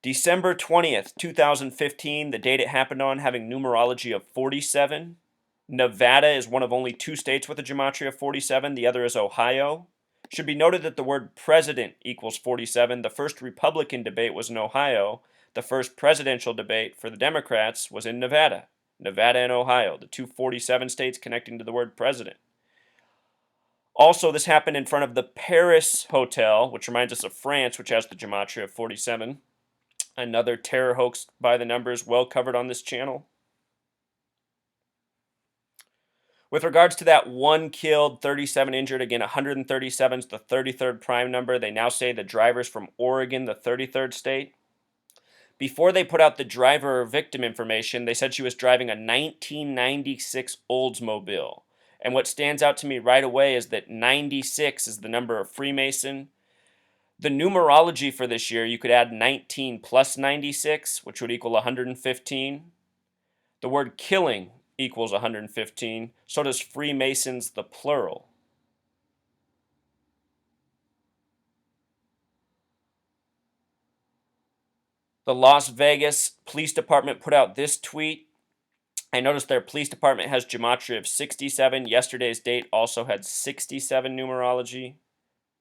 December 20th, 2015, the date it happened on, having numerology of 47. Nevada is one of only two states with a gematria of 47. The other is Ohio. Should be noted that the word president equals 47. The first Republican debate was in Ohio. The first presidential debate for the Democrats was in Nevada. Nevada and Ohio, the two 47 states connecting to the word president. Also, this happened in front of the Paris Hotel, which reminds us of France, which has the gematria of 47. Another terror hoax by the numbers, well covered on this channel. With regards to that 1 killed, 37 injured, again, 137 is the 33rd prime number. They now say the driver's from Oregon, the 33rd state. Before they put out the driver or victim information, they said she was driving a 1996 Oldsmobile. And what stands out to me right away is that 96 is the number of Freemason. The numerology for this year, you could add 19 plus 96, which would equal 115. The word killing equals 115. So does Freemasons, the plural. The Las Vegas Police Department put out this tweet. I noticed their police department has gematria of 67. Yesterday's date also had 67 numerology.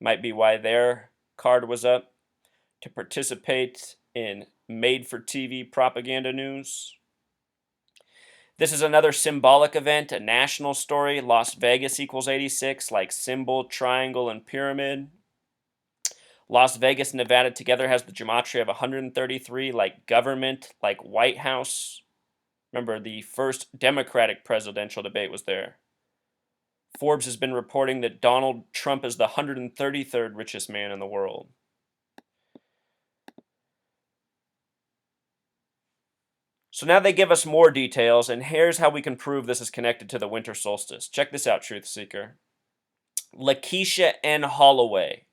Might be why their card was up to participate in made-for-TV propaganda news. This is another symbolic event, a national story. Las Vegas equals 86, like symbol, triangle, and pyramid. Las Vegas, Nevada together has the gematria of 133, like government, like White House. Remember, the first Democratic presidential debate was there. Forbes has been reporting that Donald Trump is the 133rd richest man in the world. So now they give us more details, and here's how we can prove this is connected to the winter solstice. Check this out, Truth Seeker. Lakeisha N. Holloway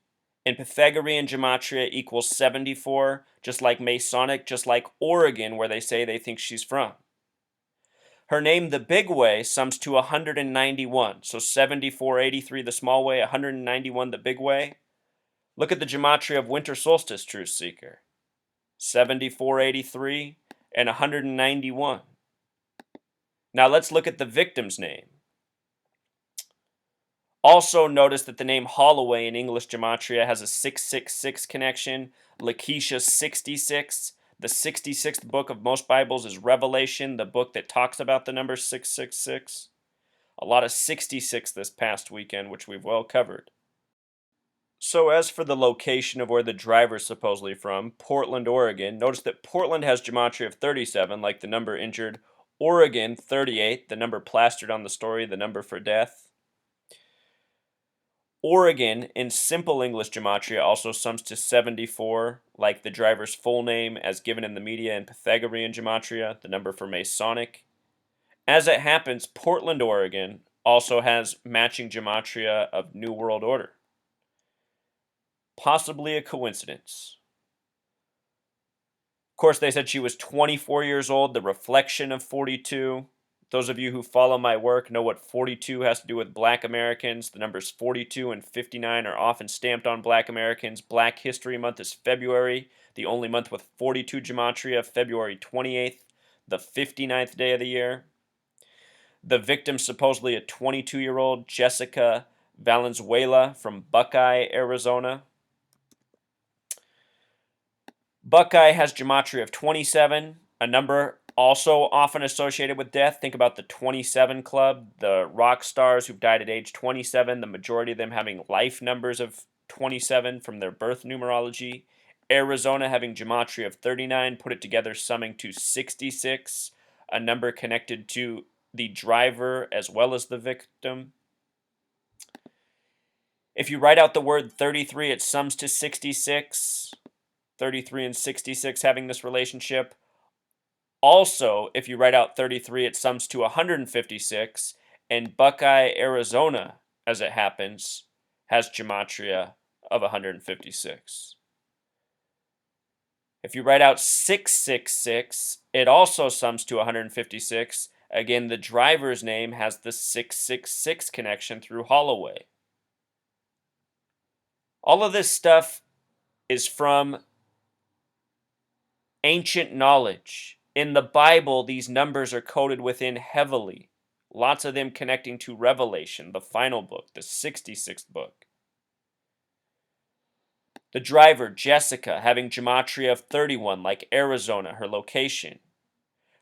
in Pythagorean gematria equals 74, just like Masonic, just like Oregon, where they say they think she's from. Her name, the big way, sums to 191. So 7483, the small way, 191, the big way. Look at the gematria of winter solstice, Truth Seeker. 7483 and 191. Now let's look at the victim's name. Also notice that the name Holloway in English gematria has a 666 connection. Lakeisha 66. The 66th book of most Bibles is Revelation, the book that talks about the number 666. A lot of 66 this past weekend, which we've well covered. So as for the location of where the driver's supposedly from, Portland, Oregon, notice that Portland has gematria of 37, like the number injured. Oregon, 38, the number plastered on the story, the number for death. Oregon, in simple English gematria, also sums to 74, like the driver's full name as given in the media in Pythagorean gematria, the number for Masonic. As it happens, Portland, Oregon also has matching gematria of New World Order. Possibly a coincidence. Of course, they said she was 24 years old, the reflection of 42. Those of you who follow my work know what 42 has to do with Black Americans. The numbers 42 and 59 are often stamped on Black Americans. Black History Month is February, the only month with 42 gematria, February 28th, the 59th day of the year. The victim supposedly a 22-year-old Jessica Valenzuela from Buckeye, Arizona. Buckeye has gematria of 27, a number also often associated with death. Think about the 27 Club, the rock stars who've died at age 27, the majority of them having life numbers of 27 from their birth numerology. Arizona having gematria of 39, put it together summing to 66, a number connected to the driver as well as the victim. If you write out the word 33, it sums to 66. 33 and 66 having this relationship. Also, if you write out 33, it sums to 156, and Buckeye, Arizona, as it happens, has gematria of 156. If you write out 666, it also sums to 156. Again, the driver's name has the 666 connection through Holloway. All of this stuff is from Ancient knowledge. In the Bible, these numbers are coded within heavily. Lots of them connecting to Revelation, the final book, the 66th book. The driver, Jessica, having gematria of 31, like Arizona, her location.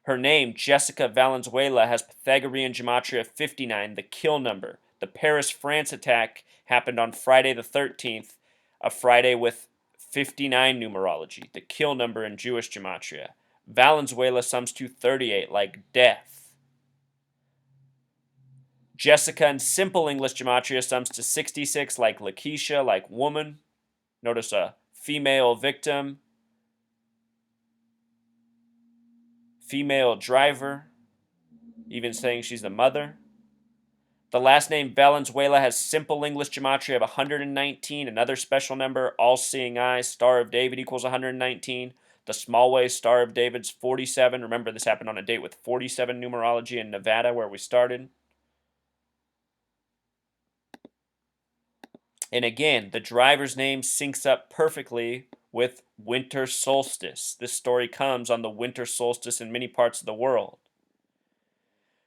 Her name, Jessica Valenzuela, has Pythagorean gematria of 59, the kill number. The Paris, France attack happened on Friday the 13th, a Friday with 59 numerology, the kill number in Jewish gematria. Valenzuela sums to 38, like death. Jessica in simple English gematria sums to 66, like Lakeisha, like woman. Notice a female victim, female driver, even saying she's the mother. The last name Valenzuela has simple English gematria of 119, another special number, all-seeing eyes, Star of David equals 119. The small way Star of David's 47. Remember, this happened on a date with 47 numerology in Nevada, where we started. And again, the driver's name syncs up perfectly with Winter Solstice. This story comes on the Winter Solstice in many parts of the world.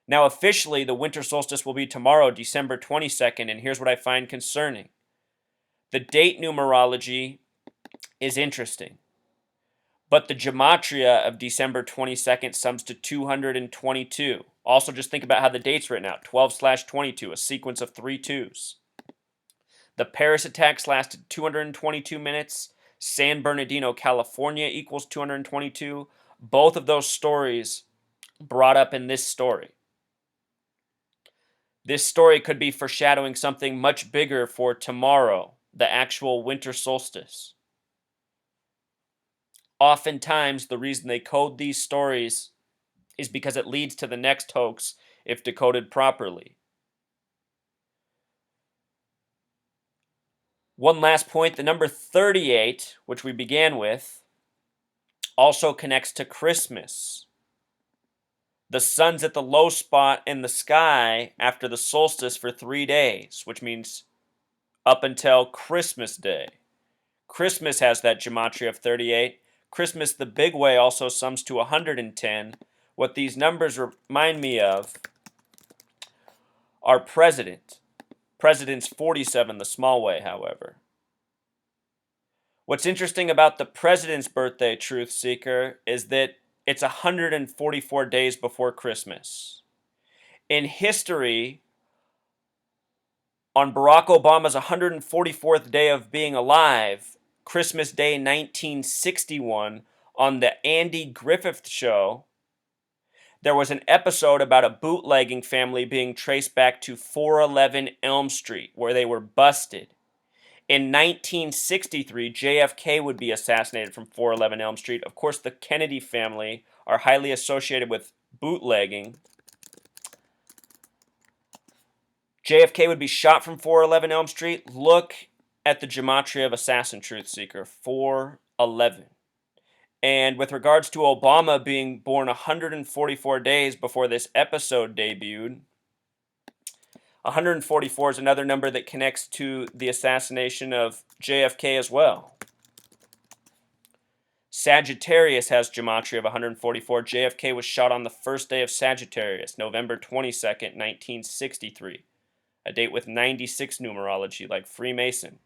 Now, officially, the Winter Solstice will be tomorrow, December 22nd, and here's what I find concerning. The date numerology is interesting, but the gematria of December 22nd sums to 222. Also, just think about how the date's written out, 12/22, a sequence of 3 2s. The Paris attacks lasted 222 minutes. San Bernardino, California equals 222. Both of those stories brought up in this story. This story could be foreshadowing something much bigger for tomorrow, the actual winter solstice. Oftentimes, the reason they code these stories is because it leads to the next hoax if decoded properly. One last point, the number 38, which we began with, also connects to Christmas. The sun's at the low spot in the sky after the solstice for 3 days, which means up until Christmas Day. Christmas has that gematria of 38. Christmas, the big way, also sums to 110. What these numbers remind me of are president. President's 47, the small way, however. What's interesting about the president's birthday, Truth Seeker, is that it's 144 days before Christmas. In history, on Barack Obama's 144th day of being alive, Christmas Day 1961, on the Andy Griffith Show, there was an episode about a bootlegging family being traced back to 411 Elm Street, where they were busted. In 1963, JFK would be assassinated from 411 Elm Street. Of course, the Kennedy family are highly associated with bootlegging. JFK would be shot from 411 Elm Street. Look at the gematria of assassin, Truth Seeker, 411. And with regards to Obama being born 144 days before this episode debuted, 144 is another number that connects to the assassination of JFK as well. Sagittarius has gematria of 144. JFK was shot on the first day of Sagittarius, November 22nd, 1963. A date with 96 numerology, like Freemason.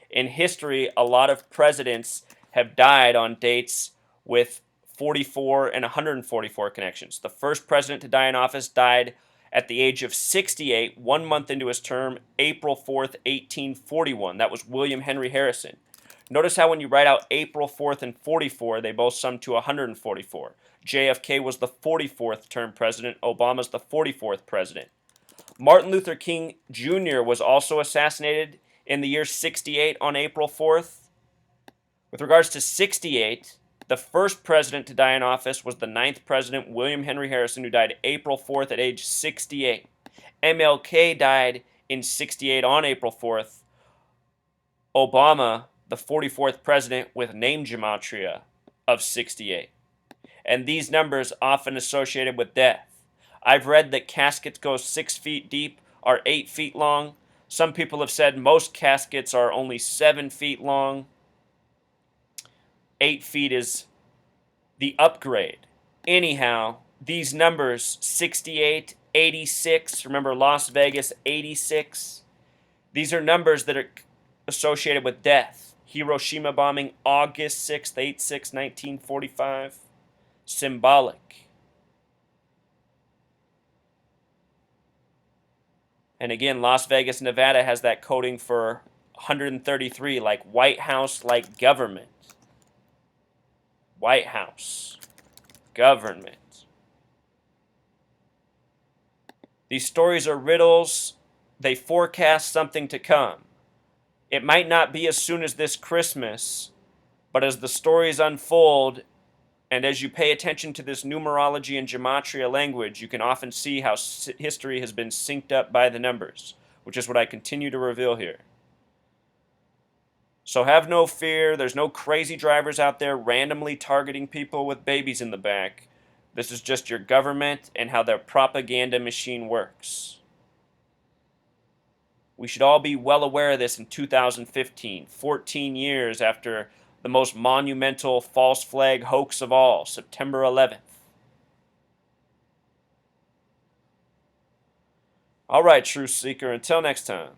In history, a lot of presidents have died on dates with 44 and 144 connections. The first president to die in office died at the age of 68, 1 month into his term, April 4th, 1841. That was William Henry Harrison. Notice how when you write out April 4th and 44, they both sum to 144. JFK was the 44th term president. Obama's the 44th president. Martin Luther King Jr. was also assassinated in the year 68 on April 4th. With regards to 68, the first president to die in office was the 9th president, William Henry Harrison, who died April 4th at age 68. MLK died in 68 on April 4th. Obama, the 44th president with name gematria of 68. And these numbers often associated with death. I've read that caskets go 6 feet deep, are 8 feet long. Some people have said most caskets are only 7 feet long. 8 feet is the upgrade. Anyhow, these numbers 68, 86, remember Las Vegas 86? These are numbers that are associated with death. Hiroshima bombing August 6th, 8/6, 1945. Symbolic. And again, Las Vegas, Nevada has that coding for 133, like White House, like government. White House. Government. These stories are riddles. They forecast something to come. It might not be as soon as this Christmas, but as the stories unfold, and as you pay attention to this numerology and gematria language, you can often see how history has been synced up by the numbers, which is what I continue to reveal here. So have no fear. There's no crazy drivers out there randomly targeting people with babies in the back. This is just your government and how their propaganda machine works. We should all be well aware of this in 2015, 14 years after the most monumental false flag hoax of all, September 11th. All right, Truth Seeker, until next time.